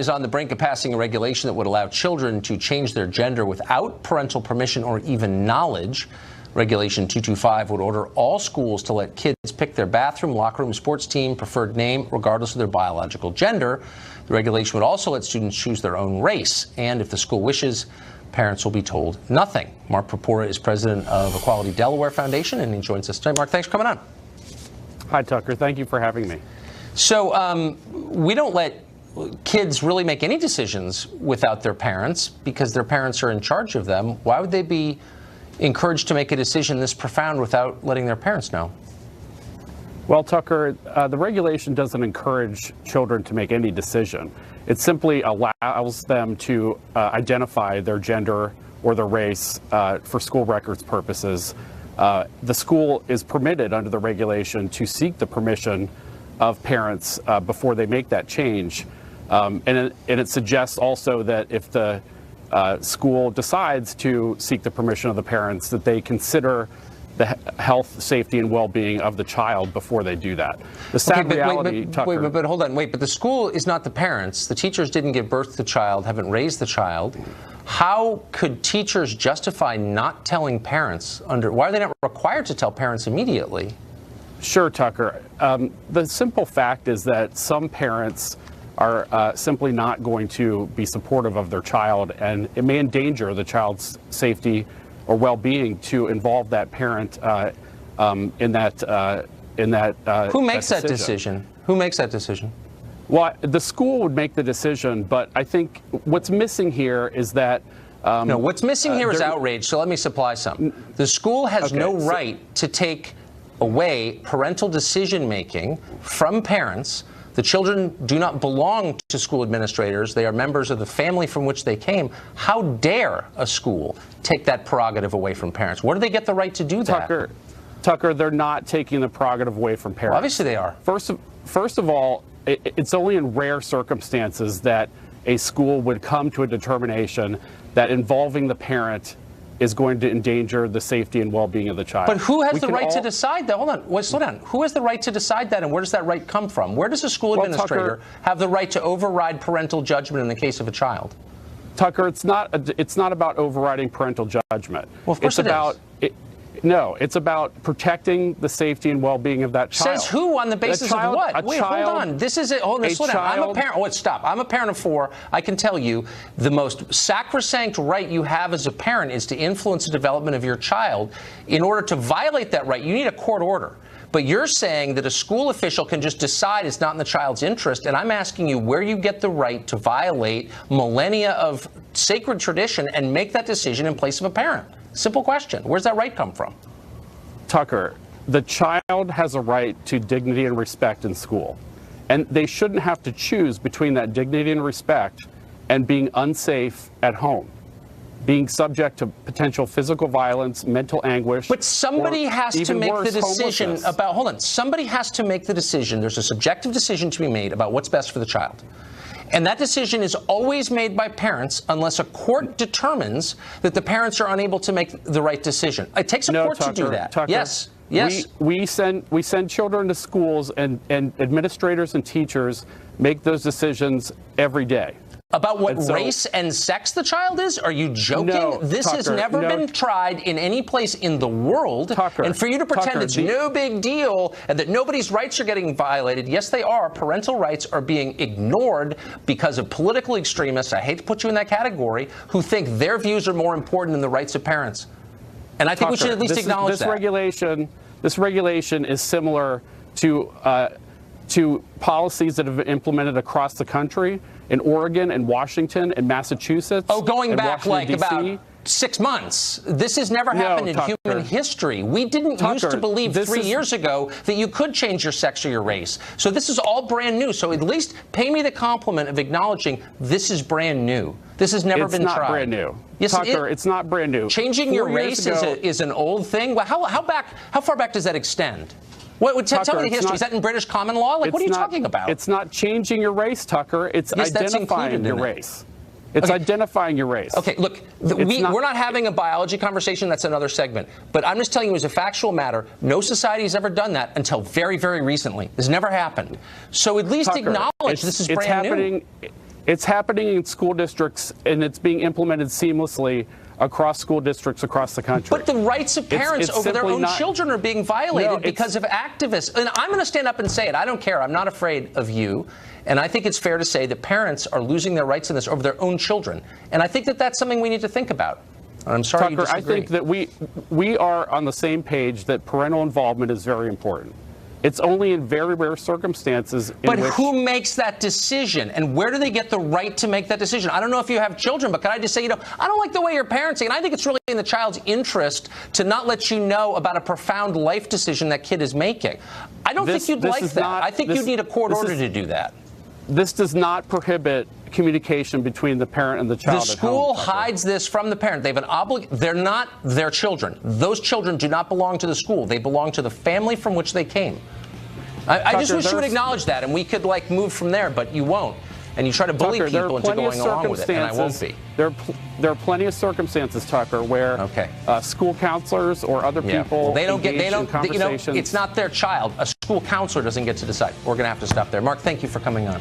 is on the brink of passing a regulation that would allow children to change their gender without parental permission or even knowledge. Regulation 225 would order all schools to let kids pick their bathroom, locker room, sports team, preferred name, regardless of their biological gender. The regulation would also let students choose their own race, and if the school wishes, parents will be told nothing. Mark Purpura is president of Equality Delaware Foundation, and he joins us today. Mark, thanks for coming on. Hi, Tucker. Thank you for having me. So we don't let kids really make any decisions without their parents because their parents are in charge of them. Why would they be encouraged to make a decision this profound without letting their parents know? Well, Tucker, the regulation doesn't encourage children to make any decision. It simply allows them to identify their gender or their race for school records purposes. The school is permitted under the regulation to seek the permission of parents before they make that change. And it suggests also that if the school decides to seek the permission of the parents, that they consider the health, safety, and well-being of the child before they do that. The sad reality, Tucker... But hold on, wait, but the school is not the parents. The teachers didn't give birth to the child, haven't raised the child. How could teachers justify not telling parents why are they not required to tell parents immediately? Sure, Tucker. The simple fact is that some parents are simply not going to be supportive of their child, and it may endanger the child's safety or well-being to involve that parent in that. Who makes that decision? Who makes that decision? Well, the school would make the decision, but I think what's missing here is that. No, what's missing here is outrage. So let me supply some. The school has no right to take away parental decision-making from parents. The children do not belong to school administrators. They are members of the family from which they came. How dare a school take that prerogative away from parents? Where do they get the right to do that? Tucker, they're not taking the prerogative away from parents. Well, obviously they are. First of all, it's only in rare circumstances that a school would come to a determination that involving the parent is going to endanger the safety and well-being of the child. But who has the right to decide that? Hold on, slow down. Who has the right to decide that, and where does that right come from? Where does a school administrator have the right to override parental judgment in the case of a child? Tucker, it's not about overriding parental judgment. Well, of course No, it's about protecting the safety and well-being of that child. Says who on the basis of what? Wait, hold on. This is it. Hold on, slow down. I'm a parent. Oh, stop. I'm a parent of 4. I can tell you the most sacrosanct right you have as a parent is to influence the development of your child. In order to violate that right, you need a court order. But you're saying that a school official can just decide it's not in the child's interest, and I'm asking you where you get the right to violate millennia of sacred tradition and make that decision in place of a parent. Simple question. Where's that right come from? Tucker, the child has a right to dignity and respect in school, and they shouldn't have to choose between that dignity and respect and being unsafe at home, being subject to potential physical violence, mental anguish. But somebody has to make the decision about, hold on, somebody has to make the decision. There's a subjective decision to be made about what's best for the child. And that decision is always made by parents unless a court determines that the parents are unable to make the right decision. It takes a court to do that. Tucker, yes. We send children to schools, and administrators and teachers make those decisions every day. About what race and sex the child is? Are you joking? No, this has never been tried in any place in the world. And for you to pretend it's no big deal and that nobody's rights are getting violated, yes, they are. Parental rights are being ignored because of political extremists, I hate to put you in that category, who think their views are more important than the rights of parents. And I think we should at least acknowledge that. This regulation is similar to policies that have been implemented across the country. In Oregon and Washington and Massachusetts. Oh, going back like about 6 months. This has never happened in human history. We didn't used to believe 3 years ago that you could change your sex or your race. So this is all brand new. So at least pay me the compliment of acknowledging this is brand new. This has never been tried. It's not brand new. Yes, Tucker, it's not brand new. Changing your race is an old thing. Well, how far back does that extend? Tell me the history. Is that in British common law? Like, what are you talking about? It's not changing your race, Tucker. It's identifying your race. It's identifying your race. Okay, look, we're not having a biology conversation. That's another segment. But I'm just telling you as a factual matter, no society has ever done that until very, very recently. This never happened. So at least acknowledge this is brand new. It's happening in school districts, and it's being implemented seamlessly across school districts across the country. But the rights of parents it's over their own children are being violated because of activists. And I'm going to stand up and say it. I don't care. I'm not afraid of you. And I think it's fair to say that parents are losing their rights in this over their own children. And I think that that's something we need to think about. And I'm sorry Tucker, you disagree. I think that we are on the same page that parental involvement is very important. It's only in very rare circumstances. But who makes that decision? And where do they get the right to make that decision? I don't know if you have children, but can I just say, I don't like the way you're parenting. And I think it's really in the child's interest to not let you know about a profound life decision that kid is making. I don't think you'd like that. I think you'd need a court order to do that. This does not prohibit communication between the parent and the child. The school hides this from the parent. They have an obligation. They're not their children. Those children do not belong to the school. They belong to the family from which they came. I just wish you would acknowledge that, and we could move from there, but you won't. And you try to bully people into going along with it, and I won't be. There are plenty of circumstances, Tucker, where school counselors or other people conversations. It's not their child. A school counselor doesn't get to decide. We're going to have to stop there. Mark, thank you for coming on.